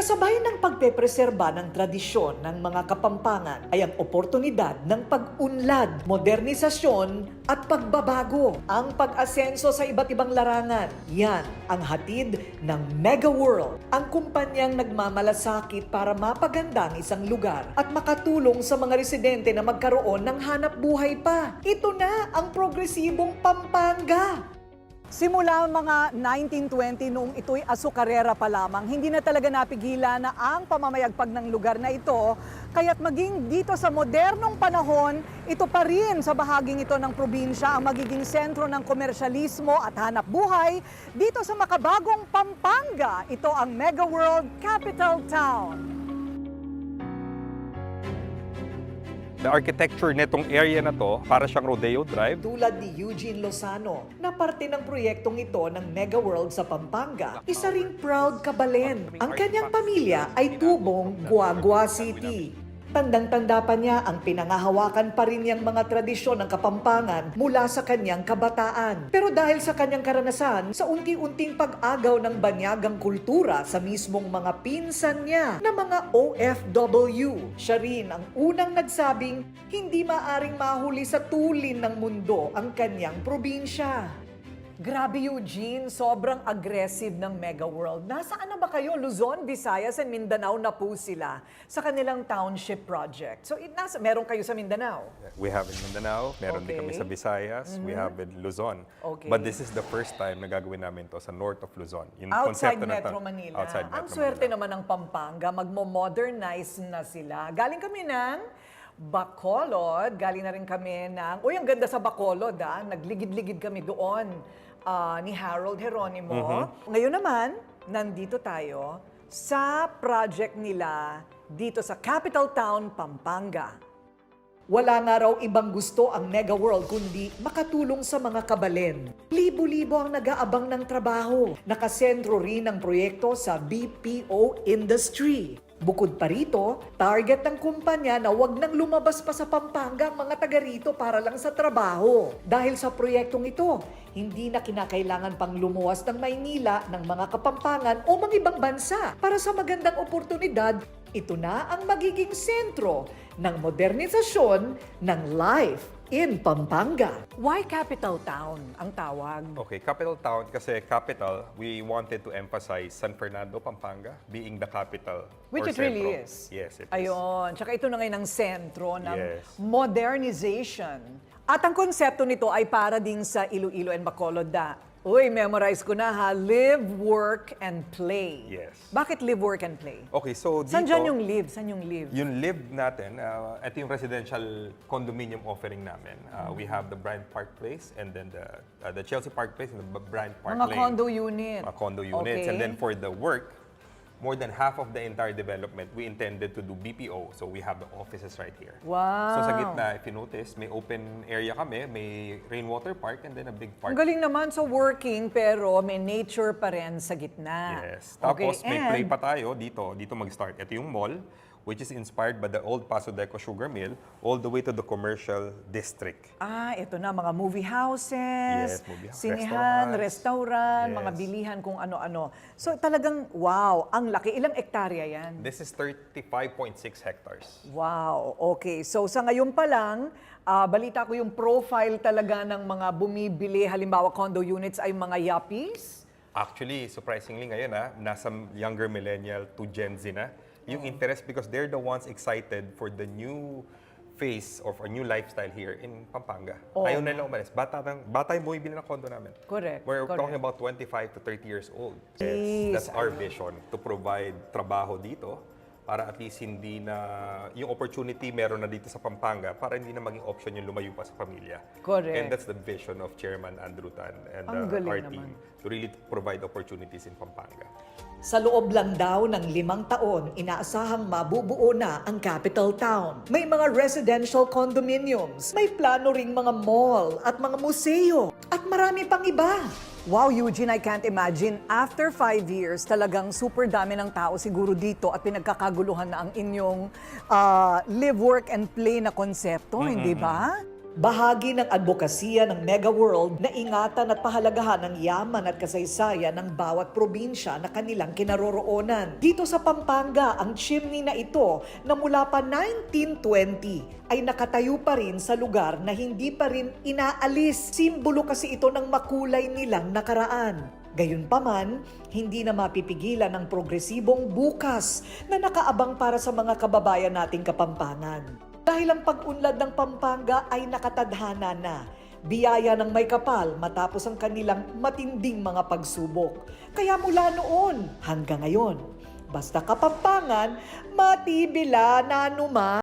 Kasabay ng pagpepreserba ng tradisyon ng mga Kapampangan ay ang oportunidad ng pag-unlad, modernisasyon at pagbabago. Ang pag-asenso sa iba't ibang larangan. Yan ang hatid ng Mega World, ang kumpanyang nagmamalasakit para mapaganda ang isang lugar at makatulong sa mga residente na magkaroon ng hanap buhay pa. Ito na ang progresibong Pampanga. Simula mga 1920 noong ito'y asukarera pa lamang, hindi na talaga napigilan na ang pamamayagpag ng lugar na ito, kaya't maging dito sa modernong panahon, ito pa rin sa bahaging ito ng probinsya ang magiging sentro ng komersyalismo at hanap buhay dito sa makabagong Pampanga. Ito ang Mega World Capital Town. The architecture nitong area na to, para siyang Rodeo Drive. Tulad ni Eugene Lozano, na parte ng proyektong ito ng Mega World sa Pampanga, isa ring proud kabalen. Ang kanyang pamilya ay tubong Guagua City. Tandang-tanda pa niya ang pinangahawakan pa rin niyang mga tradisyon ng Kapampangan mula sa kanyang kabataan. Pero dahil sa kanyang karanasan, sa unti-unting pag-agaw ng banyagang kultura sa mismong mga pinsan niya na mga OFW, siya rin ang unang nagsabing hindi maaring mahuli sa tulin ng mundo ang kanyang probinsya. Grabe Eugene, sobrang aggressive ng Mega World. Nasaan na ba kayo? Luzon, Visayas, and Mindanao na po sila sa kanilang township project. So meron kayo sa Mindanao? We have in Mindanao, meron din kami sa Visayas, we have in Luzon. Okay. But this is the first time na gagawin namin to sa north of Luzon. Yung Outside konsepto na Metro Manila. Outside Ang Metro swerte Manila. naman ng Pampanga, magmo-modernize na sila. Galing kami ng Bacolod, galing na rin kami ng, uy, ang ganda sa Bacolod, nagligid-ligid kami doon ni Harold Geronimo. Ngayon naman, nandito tayo sa project nila dito sa Capital Town, Pampanga. Wala nga raw ibang gusto ang Mega World kundi makatulong sa mga kabalen. Libo-libo ang nag-aabang ng trabaho. Nakasentro rin ang proyekto sa BPO industry. Bukod pa rito, target ng kumpanya na wag nang lumabas pa sa Pampanga ang mga taga rito para lang sa trabaho. Dahil sa proyektong ito, hindi na kinakailangan pang lumuwas ng Maynila ng mga Kapampangan o mga ibang bansa para sa magandang oportunidad. Ito na ang magiging sentro ng modernisasyon ng life in Pampanga. Why Capital Town ang tawag? Okay, Capital Town kasi capital, we wanted to emphasize San Fernando, Pampanga being the capital. Which or it really sentro. is. Yes, it is. Ayun. Tsaka ito na ngayon ang sentro ng Yes. modernization. At ang konsepto nito ay para din sa Iloilo and Bacolod. Uy, memorize ko na ha. Live, work, and play. Yes. Bakit live, work, and play? Okay, so dito, Saan dyan yung live? Saan yung live? yung live natin, ito yung residential condominium offering namin. We have the Bryant Park Place and then the Chelsea Park Place and the Bryant Park Mga Lane. condo unit. Mga condo units. Okay. And then for the work, more than half of the entire development, we intended to do BPO. So we have the offices right here. Wow. So sa gitna, if you notice, may open area kami, may rainwater park, and then a big Ang park. galing naman, so working pero may nature pa rin sa gitna. Yes. Tapos Okay, may and play pa tayo dito mag-start. Ito yung mall, which is inspired by the old Paso Deco Sugar Mill, all the way to the commercial district. ito na, mga movie houses, Yes, movie house, sinihan, restaurants. restaurant, mga Yes. bilihan, kung ano-ano. So talagang, wow, ang laki. Ilang ektarya yan? This is 35.6 hectares. Wow, okay. So sa ngayon pa lang, balita ko yung profile talaga ng mga bumibili, halimbawa condo units ay mga yuppies. Actually, surprisingly ngayon, nasa younger millennial to Gen Z na yung interest because they're the ones excited for the new phase of a new lifestyle here in Pampanga. Oo. Ayaw na nila umalis. Bata yung bumibili ng condo namin. Correct, We're correct. talking about 25 to 30 years old. Jeez, That's our vision, to provide trabaho dito para at least hindi na yung opportunity meron na dito sa Pampanga para hindi na maging option yung lumayo pa sa pamilya. Correct. And that's the vision of Chairman Andrew Tan and Ang galing our naman. team to really provide opportunities in Pampanga. Sa loob lang daw ng 5 taon, inaasahang mabubuo na ang Capital Town. May mga residential condominiums, may plano ring mga mall at mga museo, at marami pang iba. Wow, Eugene, I can't imagine. After 5 years, talagang super dami ng tao siguro dito at pinagkakaguluhan na ang inyong live, work, and play na konsepto, hindi ba? Bahagi ng advokasya ng Mega World na ingatan at pahalagahan ang yaman at kasaysayan ng bawat probinsya na kanilang kinaroroonan. Dito sa Pampanga, ang chimney na ito na mula pa 1920 ay nakatayo pa rin sa lugar na hindi pa rin inaalis. Simbolo kasi ito ng makulay nilang nakaraan. Gayunpaman, hindi na mapipigilan ng progresibong bukas na nakaabang para sa mga kababayan nating Kapampangan. Dahil ang pag-unlad ng Pampanga ay nakatadhana na, biyaya ng may kapal matapos ang kanilang matinding mga pagsubok. Kaya mula noon hanggang ngayon, basta Kapampangan, matibila na